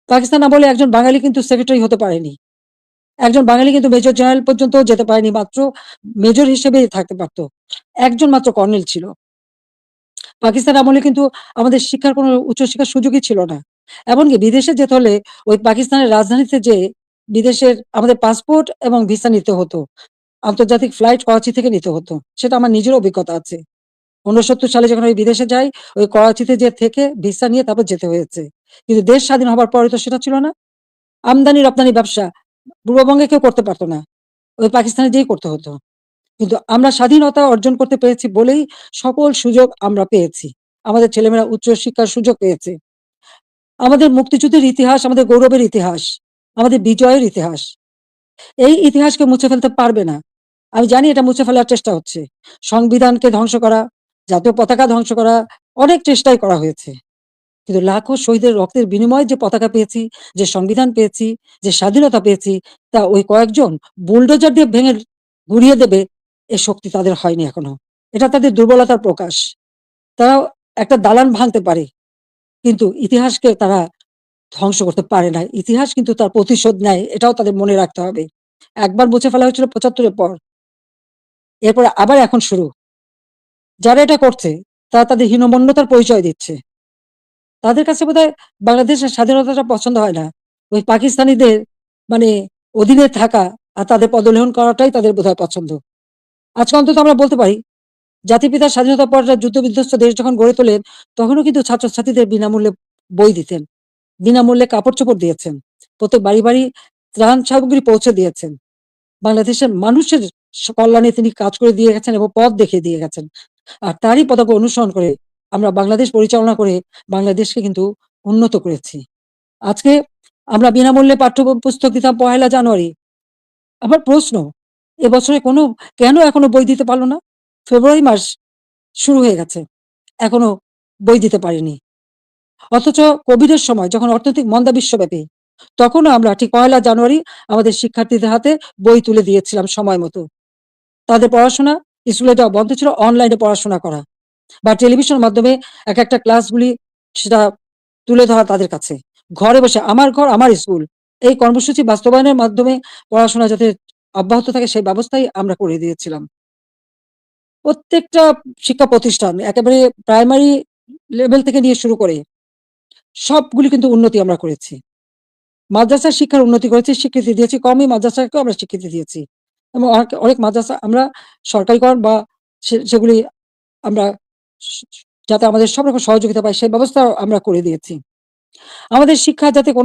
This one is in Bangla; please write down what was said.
পাকিস্তান আমলে একজন বাঙালি কিন্তু সেক্রেটারি হতে পারেনি। একজন বাঙালি কিন্তু মেজর জেনারেল পর্যন্তও যেতে পারেনি, মাত্র মেজর হিসেবেই থাকতে পারত। একজন মাত্র কর্নেল ছিল। পাকিস্তান আমলে কিন্তু আমাদের শিক্ষার কোনো উচ্চশিক্ষার সুযোগই ছিল না। এমনকি বিদেশে যেতে হলে ওই পাকিস্তানের রাজধানীতে যেয়ে বিদেশের আমাদের পাসপোর্ট এবং ভিসা নিতে হতো। আন্তর্জাতিক ফ্লাইট করাচি থেকে নিতে হতো। সেটা আমার নিজের অভিজ্ঞতা আছে। ৬৯ সালে যখন আমি বিদেশে যাই, ওই করাচিতে যেয়ে থেকে ভিসা নিয়ে তারপর যেতে হয়েছে। কিন্তু দেশ স্বাধীন হবার পরে তো সেটা ছিল না। আমদানি-রপ্তানি ব্যবসা পূর্ববঙ্গে কেউ করতে পারত না। ওই পাকিস্তানে যেয়েই করতে হতো। কিন্তু আমরা স্বাধীনতা অর্জন করতে পেরেছি বলেই সকল সুযোগ আমরা পেয়েছি। আমাদের ছেলেমেয়েরা উচ্চশিক্ষার সুযোগ পেয়েছে। আমাদের মুক্তিযুদ্ধের ইতিহাস, আমাদের গৌরবের ইতিহাস, আমাদের বিজয়ের ইতিহাস। এই ইতিহাসকে মুছে ফেলতে পারবে না। আমি জানি এটা মুছে ফেলার চেষ্টা হচ্ছে। সংবিধানকে ধ্বংস করা, জাতীয় পতাকা ধ্বংস করা, অনেক চেষ্টাই করা হয়েছে। কিন্তু লাখো শহীদের রক্তের বিনিময়ে যে পতাকা পেয়েছি, যে সংবিধান পেয়েছি, যে স্বাধীনতা পেয়েছি, তা ওই কয়েকজন বুলডোজার দিয়ে ভেঙে গুঁড়িয়ে দেবে, এ শক্তি তাদের হয়নি এখনো। এটা তাদের দুর্বলতার প্রকাশ। তারা একটা দালান ভাঙতে পারে, কিন্তু ইতিহাসকে তারা ধ্বংস করতে পারে না। ইতিহাস কিন্তু তার প্রতিশোধ নেয়, এটাও তাদের মনে রাখতে হবে। একবার মুছে ফেলা হয়েছিল ৭৫ এর পর। এরপরে আবার এখন শুরু। যারা এটা করছে, তারা তাদের হীনমন্যতার পরিচয় দিচ্ছে। তাদের কাছে বোধহয় বাংলাদেশের স্বাধীনতাটা পছন্দ হয় না। ওই পাকিস্তানিদের মানে অধীনে থাকা আর তাদের পদলেহন করাটাই তাদের বোধহয় পছন্দ। আজকে অন্তত আমরা বলতে পারি, জাতির পিতার স্বাধীনতার পর যুদ্ধ-বিধ্বস্ত দেশ যখন গড়ে তোলেন, তখনও কিন্তু ছাত্রছাত্রীদের বিনামূল্যে বই দিতেন। বিনামূল্যে কাপড়-চোপড় দিয়েছেন। প্রত্যেক বাড়ি ত্রাণ সামগ্রী পৌঁছে দিয়েছেন। বাংলাদেশের মানুষের কল্যাণে তিনি কাজ করে দিয়ে গেছেন এবং পথ দেখিয়ে দিয়ে গেছেন। আর তারই পতাকা অনুসরণ করে আমরা বাংলাদেশ পরিচালনা করে বাংলাদেশকে কিন্তু উন্নত করেছি। আজকে আমরা বিনামূল্যে পুস্তক দিতাম ১লা জানুয়ারি। আমার প্রশ্ন, এবছরে কেন এখনো বই দিতে পারল না? ফেব্রুয়ারি মাস শুরু হয়ে গেছে। এখনো বই দিতে পারেনি। অথচ কোভিডের সময় যখন অর্থনৈতিক মন্দা বিশ্বব্যাপী, তখনও আমরা ঠিক ১লা জানুয়ারি আমাদের শিক্ষার্থীদের হাতে বই তুলে দিয়েছিলাম সময় মতো। তাদের পড়াশোনা স্কুলে যাওয়া বন্ধ ছিল, অনলাইনে পড়াশোনা করা বা টেলিভিশনের মাধ্যমে একেকটা ক্লাসগুলি সেটা তুলে ধরা তাদের কাছে। ঘরে বসে আমার ঘর আমার স্কুল, এই কর্মসূচি বাস্তবায়নের মাধ্যমে পড়াশোনা যাতে অব্যাহত থাকে সেই ব্যবস্থাই আমরা করে দিয়েছিলাম। প্রত্যেকটা শিক্ষা প্রতিষ্ঠান একেবারে প্রাইমারি লেভেল থেকে নিয়ে শুরু করে সবগুলি কিন্তু উন্নতি আমরা করেছি। মাদ্রাসার শিক্ষার উন্নতি করেছি, স্বীকৃতি দিয়েছি। কওমি মাদ্রাসাকেও আমরা স্বীকৃতি দিয়েছি। এবং অনেক মাদ্রাসা আমরা সরকারিকরণ বা সেগুলি আমরা স স যাতে আমাদের সব রকম সহযোগিতা পায় সেই ব্যবস্থাও আমরা করে দিয়েছি। আমাদের শিক্ষা যাতে